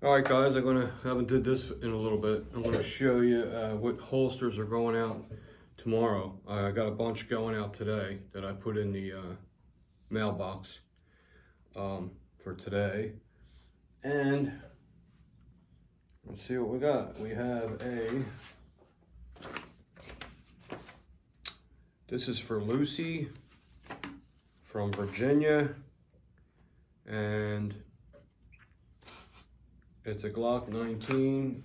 All right, guys, haven't did this in a little bit. I'm gonna show you what holsters are going out tomorrow. I got a bunch going out today that I put in the mailbox for today. And let's see what we got. We have this is for Lucy from Virginia, and it's a Glock 19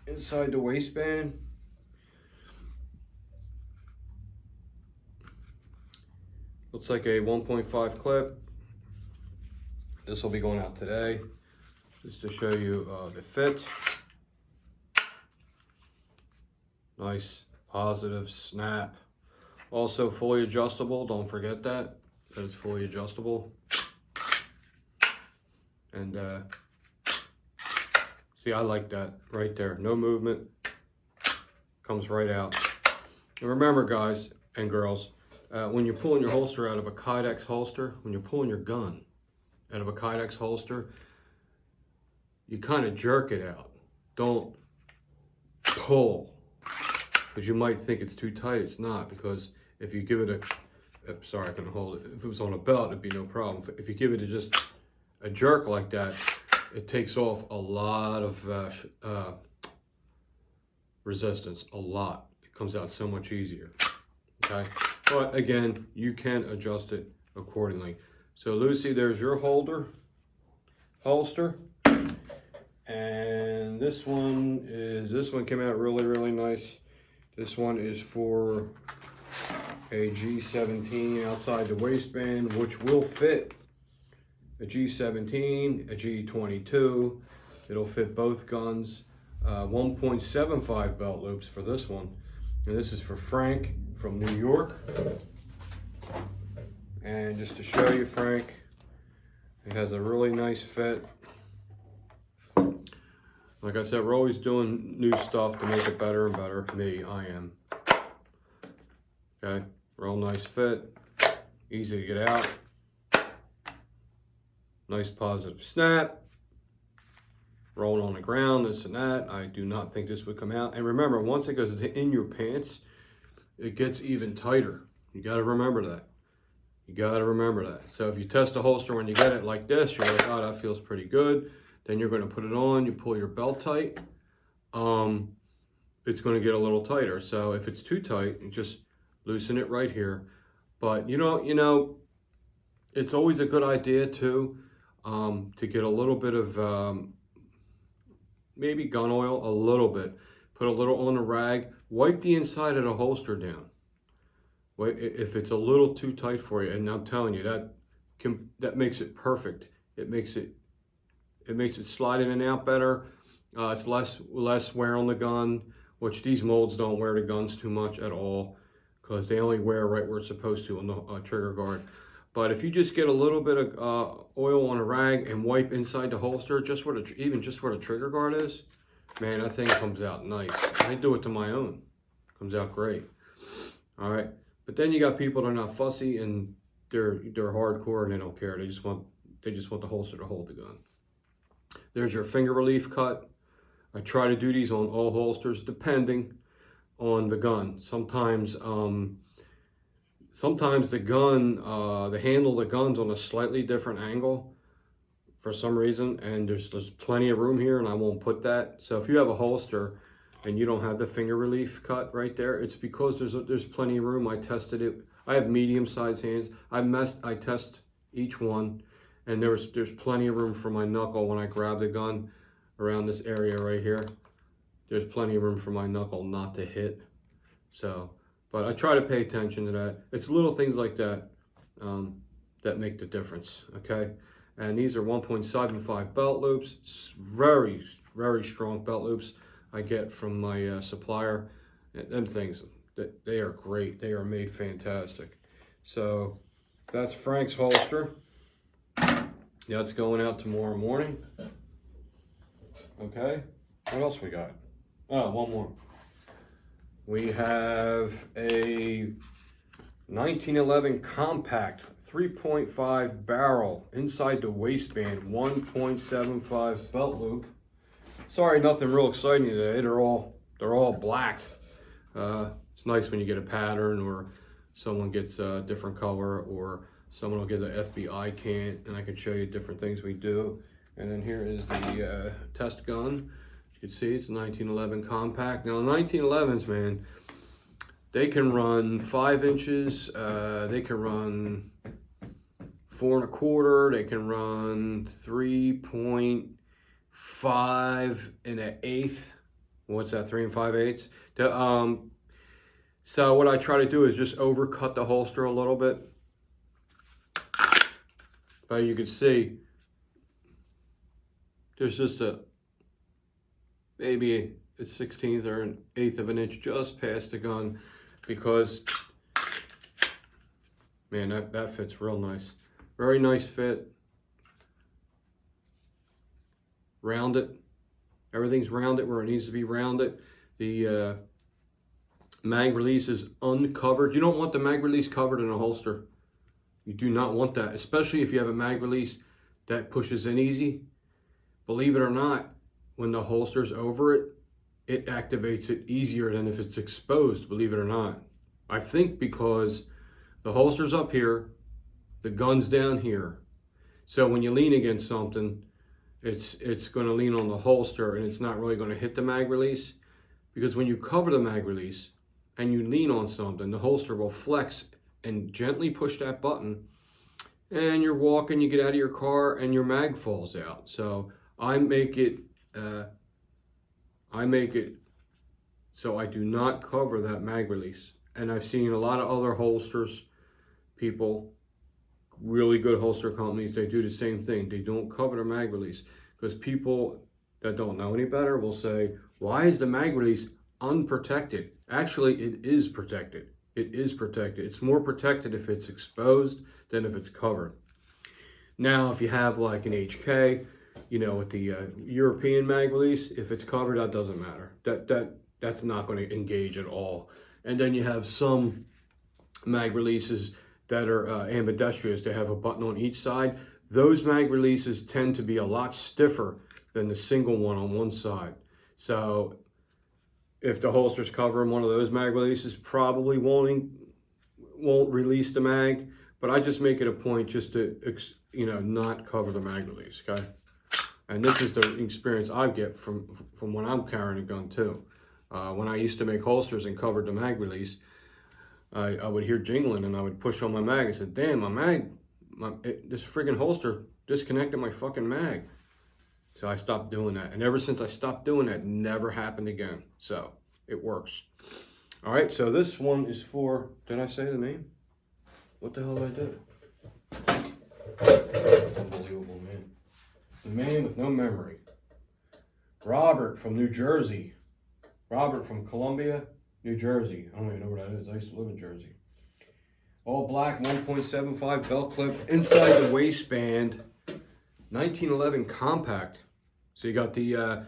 inside the waistband. Looks like a 1.5 clip. This will be going out today, just to show you the fit. Nice, positive snap. Also fully adjustable, don't forget that it's fully adjustable. And see, I like that right there. No movement, comes right out. And remember, guys and girls, when you're pulling your holster out of a Kydex holster, when you're pulling your gun out of a Kydex holster, you kind of jerk it out. Don't pull, because you might think it's too tight. It's not, because if you give it sorry, I can hold it. If it was on a belt, it'd be no problem. If you give it just a jerk like that, it takes off a lot of resistance, a lot. It comes out so much easier, okay? But again, you can adjust it accordingly. So Lucy, there's your holster. And this one came out really, really nice. This one is for a G17 outside the waistband, which will fit a G17, a G22. It'll fit both guns. 1.75 belt loops for this one. And this is for Frank from New York. And just to show you Frank, it has a really nice fit. Like I said, we're always doing new stuff to make it better and better. I am. Okay, real nice fit, easy to get out. Nice positive snap. Rolling on the ground, this and that. I do not think this would come out. And remember, once it goes in your pants, it gets even tighter. You gotta remember that. You gotta remember that. So if you test a holster when you get it like this, you're like, oh, that feels pretty good. Then you're gonna put it on, you pull your belt tight. It's gonna get a little tighter. So if it's too tight, you just loosen it right here. But you know, it's always a good idea too, to get a little bit of maybe gun oil, a little bit. Put a little on a rag, wipe the inside of the holster down. If it's a little too tight for you, and I'm telling you, that makes it perfect. It makes it slide in and out better. It's less wear on the gun, which these molds don't wear the guns too much at all, because they only wear right where it's supposed to on the trigger guard. But if you just get a little bit of oil on a rag and wipe inside the holster, even just where the trigger guard is, man, that thing comes out nice. I do it to my own. Comes out great. All right. But then you got people that are not fussy and they're hardcore and they don't care. They just want the holster to hold the gun. There's your finger relief cut. I try to do these on all holsters depending on the gun. Sometimes the gun, the handle of the gun's on a slightly different angle for some reason, and there's plenty of room here and I won't put that. So if you have a holster and you don't have the finger relief cut right there, it's because there's plenty of room. I tested it. I have medium-sized hands. I test each one, and there's plenty of room for my knuckle when I grab the gun around this area right here. There's plenty of room for my knuckle not to hit. So, but I try to pay attention to that. It's little things like that that make the difference, okay? And these are 1.75 belt loops. Very, very strong belt loops I get from my supplier. Them things, they are great. They are made fantastic. So that's Frank's holster. Yeah, it's going out tomorrow morning. Okay, what else we got? Oh, one more. We have a 1911 compact 3.5 barrel inside the waistband, 1.75 belt loop. Sorry, nothing real exciting today. They're all black. It's nice when you get a pattern, or someone gets a different color, or someone will get an FBI can, and I can show you different things we do. And then here is the test gun. You can see it's a 1911 compact. Now, 1911s, man, they can run 5 inches. They can run 4 1/4. They can run 3.5 1/8. What's that? 3 5/8. So what I try to do is just overcut the holster a little bit. But you can see there's just maybe a 1/16 or an 1/8 of an inch just past the gun, because man, that fits real nice. Very nice fit. Rounded. Everything's rounded where it needs to be rounded. The mag release is uncovered. You don't want the mag release covered in a holster. You do not want that, especially if you have a mag release that pushes in easy. Believe it or not, when the holster's over it, it activates it easier than if it's exposed, believe it or not. I think because the holster's up here, the gun's down here. So when you lean against something, it's going to lean on the holster, and it's not really going to hit the mag release. Because when you cover the mag release and you lean on something, the holster will flex and gently push that button, and you're walking, you get out of your car, and your mag falls out. So I make it so I do not cover that mag release. And I've seen a lot of other holsters, people, really good holster companies, they do the same thing. They don't cover the mag release, because people that don't know any better will say, why is the mag release unprotected? Actually, it is protected. It is protected. It's more protected if it's exposed than if it's covered. Now, if you have like an HK, you know, with the European mag release, if it's covered, that doesn't matter. That's not going to engage at all. And then you have some mag releases that are ambidextrous. They have a button on each side. Those mag releases tend to be a lot stiffer than the single one on one side. So if the holster's covering one of those mag releases, probably won't release the mag. But I just make it a point just to, you know, not cover the mag release, okay? And this is the experience I get from when I'm carrying a gun too. When I used to make holsters and covered the mag release, I would hear jingling, and I would push on my mag. I said, damn, this friggin' holster disconnected my fucking mag. So I stopped doing that. And ever since I stopped doing that, it never happened again. So it works. All right, so this one is for, did I say the name? What the hell did I do? Unbelievable, man. The man with no memory. Robert from New Jersey. Robert from Columbia, New Jersey. I don't even know where that is. I used to live in Jersey. All black, 1.75 belt clip inside the waistband. 1911 compact. So you got the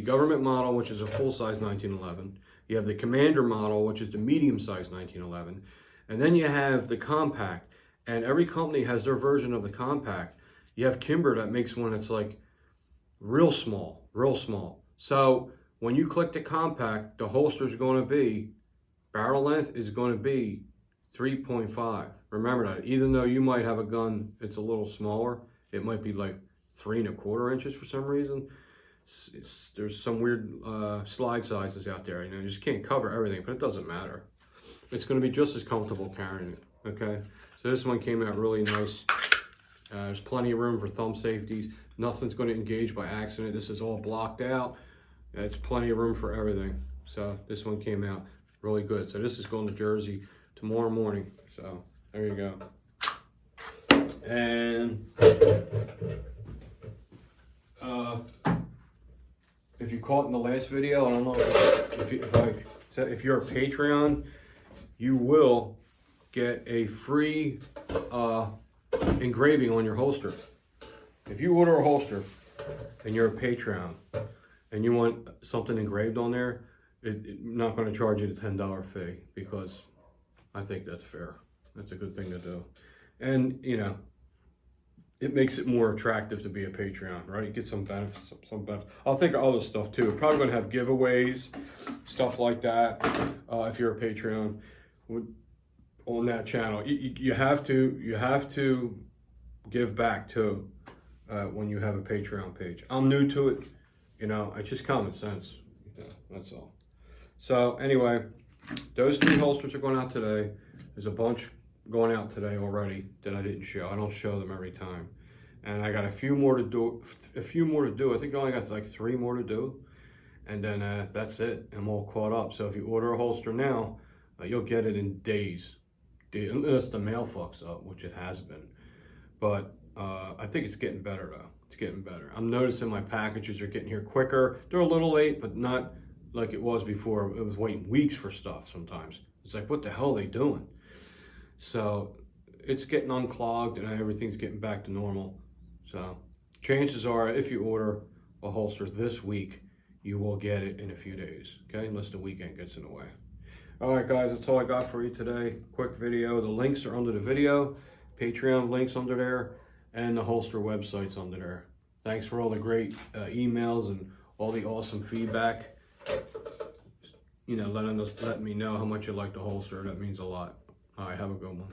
government model, which is a full-size 1911. You have the commander model, which is the medium-size 1911, and then you have the compact. And every company has their version of the compact. You have Kimber that makes one that's like real small, real small. So when you click the compact, the holster is going to be, barrel length is going to be 3.5. Remember that. Even though you might have a gun it's a little smaller, it might be like 3 1/4 inches for some reason. There's some weird slide sizes out there. You know, you just can't cover everything, but it doesn't matter. It's going to be just as comfortable carrying it. Okay, so this one came out really nice. There's plenty of room for thumb safeties. Nothing's going to engage by accident. This is all blocked out. It's plenty of room for everything. So this one came out really good. So this is going to Jersey tomorrow morning. So there you go. And if you caught in the last video, I don't know if you're a Patreon, you will get a free engraving on your holster. If you order a holster and you're a Patreon and you want something engraved on there, I'm not going to charge you the $10 fee, because I think that's fair. That's a good thing to do. And, you know, it makes it more attractive to be a Patreon, right? Get some benefits, I'll think of other stuff too. We're probably gonna have giveaways, stuff like that. If you're a Patreon on that channel, you have to give back too when you have a Patreon page. I'm new to it, you know. It's just common sense. You know, that's all. So anyway, those 3 holsters are going out today. There's a bunch going out today already that I didn't show. I don't show them every time, and I got a few more to do. I think I only got like 3 more to do, and then that's it. I'm all caught up. So if you order a holster now, you'll get it in days, unless the mail fucks up, which it has been. But I think it's getting better though. It's getting better. I'm noticing my packages are getting here quicker. They're a little late, but not like it was before. It was waiting weeks for stuff sometimes. It's like, what the hell are they doing? So it's getting unclogged and everything's getting back to normal. So chances are, if you order a holster this week, you will get it in a few days, okay? Unless the weekend gets in the way. All right, guys, that's all I got for you today. Quick video. The links are under the video. Patreon links under there, and the holster website's under there. Thanks for all the great emails and all the awesome feedback. You know, letting me know how much you like the holster. That means a lot. All right, have a good one.